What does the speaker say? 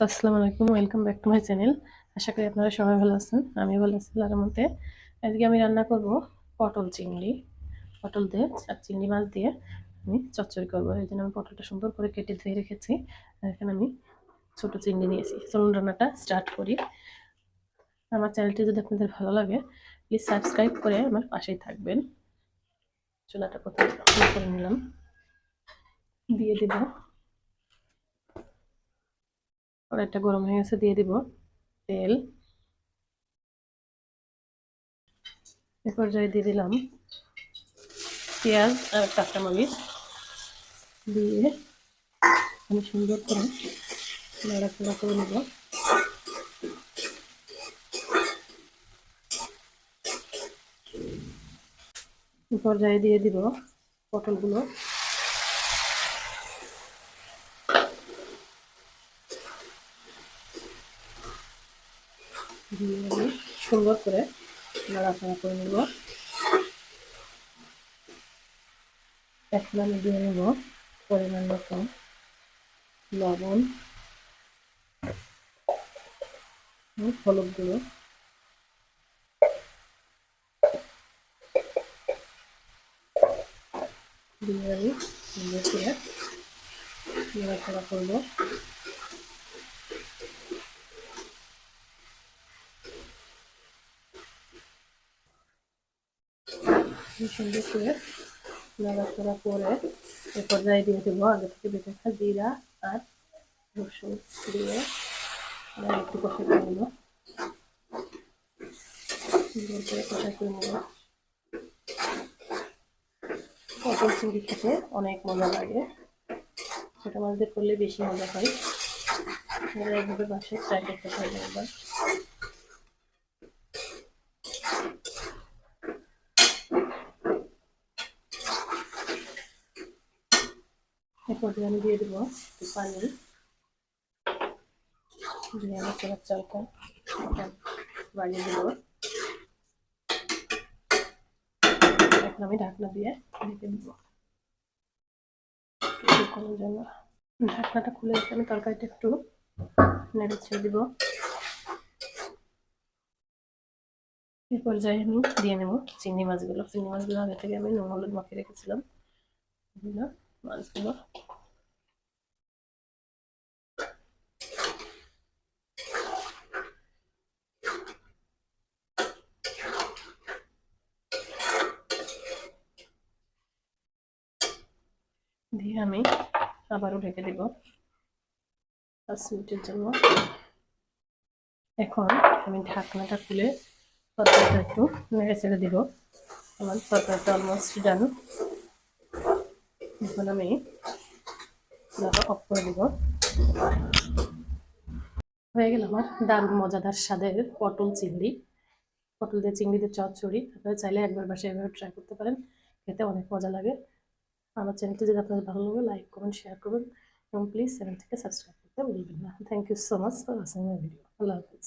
আসসালামু আলাইকুম, welcome back to my channel. আশা করি আপনারা সবাই ভালো আছেন। আমি ভালো আছি আল্লাহর রহমতে। আজকে আমি রান্না করব পটল চিংড়ি। পটল দিয়ে আর চিংড়ি মাছ দিয়ে আমি চচ্চড়ি করবো। এই জন্য আমি পটলটা সুন্দর করে কেটে ধুয়ে রেখেছি। আর এখানে আমি ছোট চিংড়ি নিয়েছি। চলুন রান্নাটা স্টার্ট করি। আমার চ্যানেলটি যদি আপনাদের ভালো লাগে প্লিজ সাবস্ক্রাইব করে আমার পাশেই থাকবেন। চুলাটা প্রথমে করে নিলাম, দিয়ে দিব। কড়াইটা গরম হয়ে গেছে, দিয়ে দিব তেল। এ পর্যায়ে দিয়ে দিলাম পেঁয়াজ আর কাঁচামরিচ, দিয়ে আমি সুন্দর করে নাড়াচাড়া করে নেব। এ পর্যায়ে দিয়ে দিব পটলগুলো, দিয়ে আমি সুন্দর করে নাড়াচাড়া করে নেব। এখন আমি দিয়ে নেব পরিমাণ মতো লবণ, হলুদ গুঁড়ো, দিয়ে আমি সুন্দর করে নাড়াচাড়া করব। সুন্দর করে নাড়াচাড়া করে এ পর্যায়ে দিয়ে দেবো আগে থেকে বেটে রাখা জিরা আর রসুন, দিয়ে একটু কষা করে নেব। সুন্দর করে কষা করে নেব। পটল চিংড়ি খেতে অনেক মজা লাগে, ছোটো মাছদের করলে বেশি মজা হয়। এইভাবে বাসায় ট্রাই করতে পারবে একবার। এরপর আমি দিয়ে দেবো একটু পানি, দিয়ে আমি চোলার চালটা বাড়িয়ে দেবো। এখন আমি ঢাকনা দিয়ে ঢেকে দেবো কিছুক্ষণের জন্য। ঢাকনাটা খুলে আমি তরকারিটা একটু নেড়ে ছেড়ে দিব। এই পর্যায়ে আমি দিয়ে নেব চিংড়ি মাছগুলো। চিংড়ি মাছগুলো আগে থেকে আমি নুন হলুদ মাখিয়ে রেখেছিলাম। মাছগুলো দিয়ে আমি আবারও ঢেকে দেব 5 মিনিটের জন্য। এখন আমি ঢাকনাটা খুলে তরকারিটা একটু নেড়ে ছেড়ে দিব। আমার তরকারিটা অলমোস্ট ডান। এখন আমি চুলাটা অফ করে দিব। হয়ে গেল আমার দারুণ মজাদার স্বাদের পটল চিংড়ি। পটল দিয়ে চিংড়ি দিয়ে চচ্চড়ি। আপনারা চাইলে একবার বাসায় এভাবে ট্রাই করতে পারেন, খেতে অনেক মজা লাগে। আমার চ্যানেলটি যদি আপনাদের ভালো লাগে লাইক করবেন, শেয়ার করবেন এবং প্লিজ চ্যানেলটিকে সাবস্ক্রাইব করতে ভুলবেন না। Thank you so much for watching my video. আল্লাহ হাফিজ।